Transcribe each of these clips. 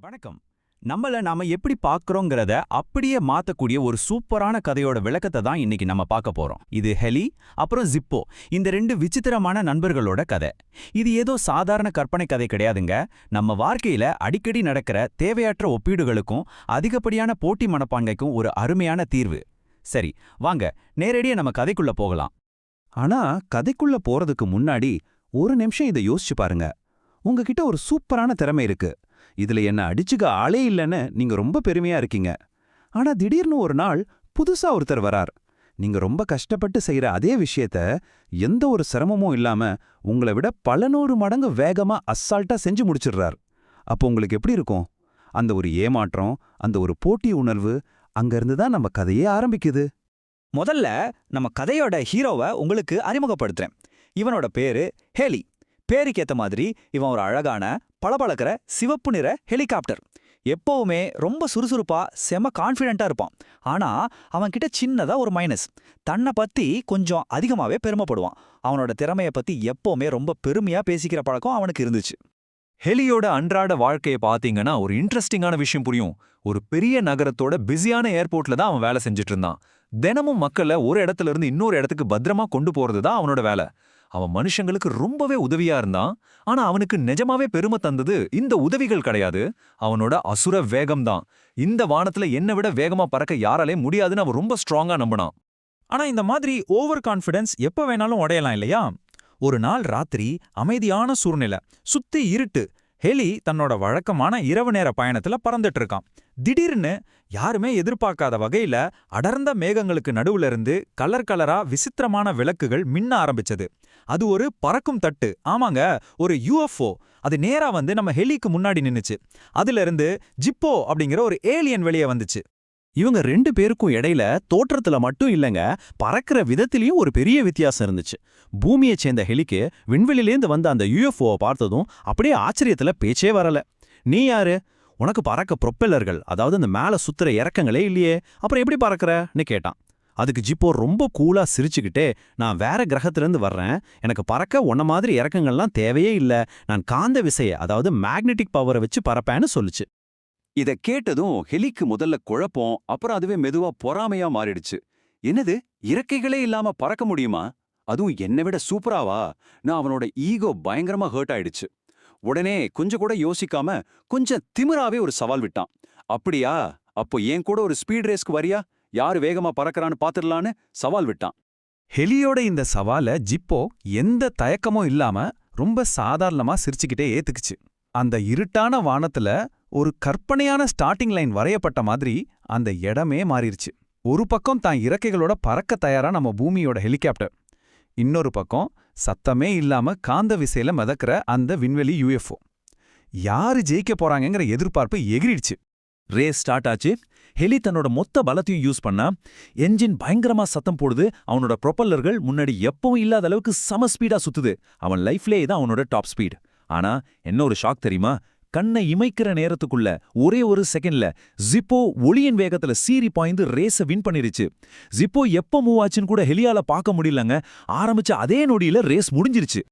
வணக்கம். நாம எப்படி பார்க்கறோங்கிறத அப்படியே மாத்தக்கூடிய ஒரு சூப்பரான கதையோட விளக்கத்தை தான் இன்னைக்கு நம்ம பார்க்க போறோம். இது ஹெலி அப்புறம் ஜிப்போ, இந்த ரெண்டு விசித்திரமான நண்பர்களோட கதை. இது ஏதோ சாதாரண கற்பனை கதை கிடையாதுங்க. நம்ம வாழ்க்கையில அடிக்கடி நடக்கிற தேவையற்ற ஒப்பீடுகளுக்கும் அதிகப்படியான போட்டி மனப்பான்மைக்கும் ஒரு அருமையான தீர்வு. சரி, வாங்க நேரடியா நம்ம கதைக்குள்ள போகலாம். ஆனா கதைக்குள்ள போறதுக்கு முன்னாடி ஒரு நிமிஷம் இதை யோசிச்சு பாருங்க. உங்ககிட்ட ஒரு சூப்பரான திறமை இருக்கு, இதுல என்ன அடிச்சுக்க ஆளே இல்லைன்னு நீங்க ரொம்ப பெருமையா இருக்கீங்க. ஆனா திடீர்னு ஒரு நாள் புதுசா ஒருத்தர் வரார். நீங்க ரொம்ப கஷ்டப்பட்டு செய்யற அதே விஷயத்த எந்த ஒரு சிரமமும் இல்லாம உங்களை விட பல 100 மடங்கு வேகமா அசால்ட்டா செஞ்சு முடிச்சிடுறார். அப்போ உங்களுக்கு எப்படி இருக்கும்? அந்த ஒரு ஏமாற்றம், அந்த ஒரு போட்டி உணர்வு, அங்கிருந்து தான் நம்ம கதையே ஆரம்பிக்குது. முதல்ல நம்ம கதையோட ஹீரோவை உங்களுக்கு அறிமுகப்படுத்துறேன். இவனோட பேரு ஹேலி. பேருக்கேத்த மாதிரி இவன் ஒரு அழகான பளபளக்கிற சிவப்பு நிற ஹெலிகாப்டர். எப்பவுமே ரொம்ப சுறுசுறுப்பா செம கான்ஃபிடென்ட்டா இருப்பான். ஆனா அவன்கிட்ட சின்னதா ஒரு மைனஸ். தன்னை பத்தி கொஞ்சம் அதிகமாவே பெருமைப்படுவான். அவனோட திறமையை பத்தி எப்பவுமே ரொம்ப பெருமையா பேசிக்கிற பழக்கம் அவனுக்கு இருந்துச்சு. ஹெலியோட அன்றாட வாழ்க்கையை பாத்தீங்கன்னா ஒரு இன்ட்ரெஸ்டிங்கான விஷயம் புரியும். ஒரு பெரிய நகரத்தோட பிஸியான ஏர்போர்ட்ல தான் அவன் வேலை செஞ்சுட்டு இருந்தான். தினமும் மக்களை ஒரு இடத்துல இருந்து இன்னொரு இடத்துக்கு பத்திரமா கொண்டு போறது தான் அவனோட வேலை. அவன் மனுஷங்களுக்கு ரொம்பவே உதவியா இருந்தான். ஆனா அவனுக்கு நிஜமாவே பெருமை தந்தது இந்த உதவிகள் கிடையாது, அவனோட அசுர வேகம்தான். இந்த வானத்துல என்னை விட வேகமா பறக்க யாராலே முடியாதுன்னு அவன் ரொம்ப ஸ்ட்ராங்கா நம்பினான். ஆனா இந்த மாதிரி ஓவர் கான்ஃபிடன்ஸ் எப்ப வேணாலும் உடையலாம் இல்லையா? ஒரு நாள் ராத்திரி அமைதியான சூழ்நிலை, சுத்தி இருட்டு. ஹெலி தன்னோட வழக்கமான இரவு நேர பயணத்துல பறந்துட்டு இருக்கான். திடீர்னு யாருமே எதிர்பார்க்காத வகையில அடர்ந்த மேகங்களுக்கு நடுவுல இருந்து கலர் கலரா விசித்திரமான விளக்குகள் மின்ன ஆரம்பிச்சது. அது ஒரு பறக்கும் தட்டு, ஆமாங்க, ஒரு யுஎஃப்ஓ. அது நேரா வந்து நம்ம ஹெலிக்கு முன்னாடி நின்னுச்சு. அதுல இருந்து ஜிப்போ அப்படிங்கிற ஒரு ஏலியன் வெளியே வந்துச்சு. இவங்க 2 பேருக்கும் இடையில தோற்றத்துல மட்டும் இல்லைங்க, பறக்கிற விதத்திலையும் ஒரு பெரிய வித்தியாசம் இருந்துச்சு. பூமியை சேர்ந்த ஹெலிக்கு விண்வெளியிலேந்து வந்த அந்த யுஎஃப்ஓவை பார்த்ததும் அப்படியே ஆச்சரியத்துல பேச்சே வரல. நீ யாரு? உனக்கு பறக்க ப்ரொப்பெல்லர்கள், அதாவது அந்த மேல சுத்துற இறக்கங்களே இல்லையே, அப்புறம் எப்படி பறக்கறன்னு கேட்டான். அதுக்கு ஜிப்போ ரொம்ப கூலா சிரிச்சுக்கிட்டே, நான் வேற கிரகத்திலிருந்து வர்றேன், எனக்கு பறக்க உன்ன மாதிரி இறக்கங்கள்லாம் தேவையே இல்ல, நான் காந்த விசைய, அதாவது மேக்னெட்டிக் பவரை வச்சு பறப்பேன்னு சொல்லுச்சு. இத கேட்டதும் ஹெலிக்கு முதல்ல குழப்பம், அப்புறம் அதுவே மெதுவா பொறாமையா மாறிடுச்சு. என்னது, இறக்கைகளே இல்லாம பறக்க முடியுமா? அதுவும் என்னை விட சூப்பராவா? நான் அவனோட ஈகோ பயங்கரமா ஹர்ட் ஆயிடுச்சு. உடனே கொஞ்சம் கூட யோசிக்காம கொஞ்சம் திமிராவே ஒரு சவால் விட்டான். அப்படியா, அப்போ என் கூட ஒரு ஸ்பீட் ரேஸ்க்கு வரியா? யாரு வேகமா பறக்கறான்னு பாத்துடலான்னு சவால் விட்டான். ஹெலியோட இந்த சவால ஜிப்போ எந்த தயக்கமும் இல்லாம ரொம்ப சாதாரணமா சிரிச்சுக்கிட்டே ஏத்துக்குச்சு. அந்த இருட்டான வானத்துல ஒரு கற்பனையான ஸ்டார்டிங் லைன் வரையப்பட்ட மாதிரி அந்த இடமே மாறிடுச்சு. ஒரு பக்கம் தான் இறக்கைகளோட பறக்க தயாரா நம்ம பூமியோட ஹெலிகாப்டர், இன்னொரு பக்கம் சத்தமே இல்லாம காந்த விசையில மிதக்கிற அந்த விண்வெளி யுஎஃப்ஓ. யாரு ஜெயிக்க போறாங்கங்கிற எதிர்பார்ப்பு எகிரிடுச்சு. ரேஸ் ஸ்டார்ட் ஆச்சு. ஹெலி தன்னோட மொத்த பலத்தையும் யூஸ் பண்ணா. என்ஜின் பயங்கரமா சத்தம் போடுது. அவனோட ப்ரொப்பல்லர்கள் முன்னாடி எப்பவும் இல்லாத அளவுக்கு சம ஸ்பீடா சுத்துது. அவன் லைஃப்லே தான் அவனோட டாப் ஸ்பீட். ஆனா என்ன ஒரு ஷாக் தெரியுமா? கண்ணை இமைக்கிற நேரத்துக்குள்ள ஒரே ஒரு செகண்ட்ல ஜிப்போ ஒளியின் வேகத்துல சீறி பாய்ந்து ரேஸ வின் பண்ணிருச்சு. ஜிப்போ எப்ப மூவ் ஆச்சுன்னு கூட ஹெலியால பார்க்க முடியலங்க. ஆரம்பிச்ச அதே நொடியில ரேஸ் முடிஞ்சிருச்சு.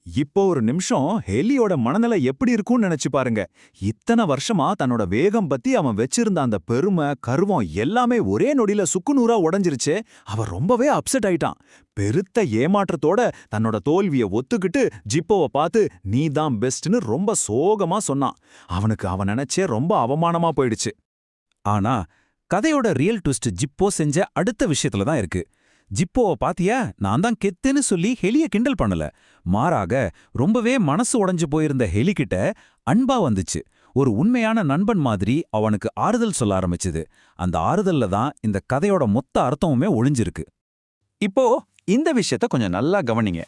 இப்போ ஒரு நிமிஷம் ஹெலியோட மனநிலை எப்படி இருக்கும்னு நினைச்சு பாருங்க. இத்தனை வருஷமா தன்னோட வேகம் பத்தி அவன் வச்சிருந்த அந்த பெருமை, கர்வம் எல்லாமே ஒரே நொடியில சுக்குநூறா உடைஞ்சிருச்சு. அவன் ரொம்பவே அப்செட் ஆயிட்டான். பெருத்த ஏமாற்றத்தோட தன்னோட தோல்வியை ஒத்துக்கிட்டு ஜிப்போவை பார்த்து நீ தான் பெஸ்ட்னு ரொம்ப சோகமா சொன்னான். அவனுக்கு அவன் நினைச்சே ரொம்ப அவமானமா போயிடுச்சு. ஆனா கதையோட ரியல் ட்விஸ்ட் ஜிப்போ செஞ்ச அடுத்த விஷயத்துல தான் இருக்கு. ஜிப்போவை பாத்தியா, நான் தான் கெத்துன்னு சொல்லி ஹெலிய கிண்டல் பண்ணல. மாறாக ரொம்பவே மனசு உடைஞ்சு போயிருந்த ஹெலிகிட்ட அன்பா வந்துச்சு. ஒரு உண்மையான நண்பன் மாதிரி அவனுக்கு ஆறுதல் சொல்ல ஆரம்பிச்சுது. அந்த ஆறுதல்ல தான் இந்த கதையோட மொத்த அர்த்தமுமே ஒளிஞ்சிருக்கு. இப்போ இந்த விஷயத்த கொஞ்சம் நல்லா கவனிங்க.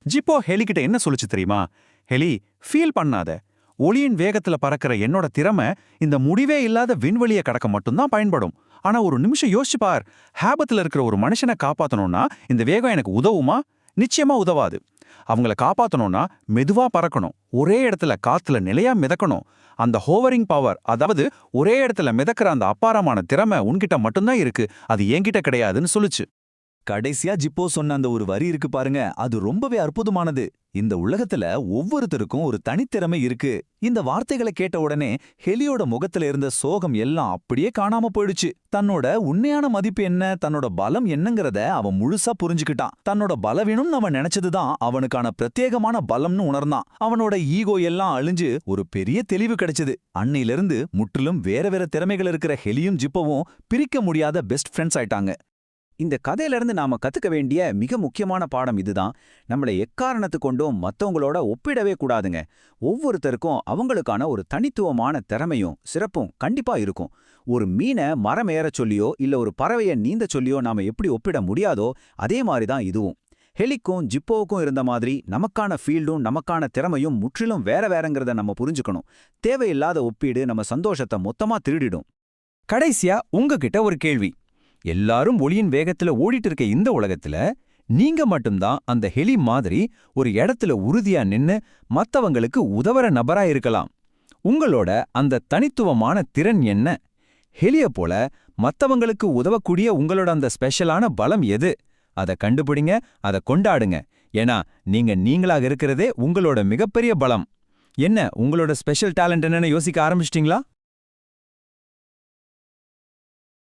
ஜிப்போ ஹெலிகிட்ட என்ன சொல்லுச்சு தெரியுமா? ஹெலி, ஃபீல் பண்ணாத. ஒளியின் வேகத்துல பறக்கிற என்னோட திறமை இந்த முடிவே இல்லாத விண்வெளியை கடக்க மட்டும்தான் பயன்படும். ஆனா ஒரு நிமிஷம் யோசிச்சு பார், ஹேபத்துல இருக்கிற ஒரு மனுஷனை காப்பாத்தணும்னா இந்த வேகம் எனக்கு உதவுமா? நிச்சயமா உதவாது. அவங்கள காப்பாத்தணும்னா மெதுவா பறக்கணும், ஒரே இடத்துல காத்துல நிலையா மிதக்கணும். அந்த ஹோவரிங் பவர், அதாவது ஒரே இடத்துல மிதக்கிற அந்த அப்பாரமான திறமை உன்கிட்ட மட்டும்தான் இருக்கு, அது என்கிட்ட கிடையாதுன்னு சொல்லுச்சு. கடைசியா ஜிப்போ சொன்ன அந்த ஒரு வரி இருக்கு பாருங்க, அது ரொம்பவே அற்புதமானது. இந்த உலகத்துல ஒவ்வொருத்தருக்கும் ஒரு தனித்திறமை இருக்கு. இந்த வார்த்தைகளை கேட்ட உடனே ஹெலியோட முகத்துல இருந்த சோகம் எல்லாம் அப்படியே காணாம போயிடுச்சு. தன்னோட உண்மையான மதிப்பு என்ன, தன்னோட பலம் என்னங்கறத அவன் முழுசா புரிஞ்சுக்கிட்டான். தன்னோட பலவீனம்னு அவன் நினைச்சதுதான் அவனுக்கான பிரத்யேகமான பலம்னு உணர்ந்தான். அவனோட ஈகோ எல்லாம் அழிஞ்சு ஒரு பெரிய தெளிவு கிடைச்சது. அன்னையிலிருந்து முற்றிலும் வேற வேற திறமைகள் இருக்கிற ஹெலியும் ஜிப்போவும் பிரிக்க முடியாத பெஸ்ட் ஃப்ரெண்ட்ஸ் ஆயிட்டாங்க. இந்த கதையிலிருந்து நாம கத்துக்க வேண்டிய மிக முக்கியமான பாடம் இதுதான். நம்மளை எக்காரணத்து கொண்டும் மத்தவங்களோட ஒப்பிடவே கூடாதுங்க. ஒவ்வொருத்தருக்கும் அவங்களுக்கான ஒரு தனித்துவமான திறமையும் சிறப்பும் கண்டிப்பா இருக்கும். ஒரு மீனை மரம் ஏற சொல்லியோ இல்ல ஒரு பறவையை நீந்த சொல்லியோ நாம எப்படி ஒப்பிட முடியாதோ அதே மாதிரி தான் இதுவும். ஹெலிக்கும் ஜிப்போவுக்கும் இருந்த மாதிரி நமக்கான ஃபீல்டும் நமக்கான திறமையும் முற்றிலும் வேற வேறங்கிறத நம்ம புரிஞ்சுக்கணும். தேவையில்லாத ஒப்பீடு நம்ம சந்தோஷத்தை மொத்தமா திருடிடும். கடைசியா உங்ககிட்ட ஒரு கேள்வி. எல்லாரும் ஒளியின் வேகத்துல ஓடிட்டு இருக்க இந்த உலகத்துல நீங்க மட்டும்தான் அந்த ஹெலி மாதிரி ஒரு இடத்துல உறுதியா நின்னு மத்தவங்களுக்கு உதவற நபரா இருக்கலாம். உங்களோட அந்த தனித்துவமான திறன் என்ன? ஹெலிய போல மத்தவங்களுக்கு உதவக்கூடிய உங்களோட அந்த ஸ்பெஷலான பலம் எது? அதை கண்டுபிடிங்க, அதை கொண்டாடுங்க. ஏன்னா நீங்க நீங்களாக இருக்கிறதே உங்களோட மிகப்பெரிய பலம். என்ன உங்களோட ஸ்பெஷல் டேலண்ட் என்னன்னு யோசிக்க ஆரம்பிச்சிட்டீங்களா?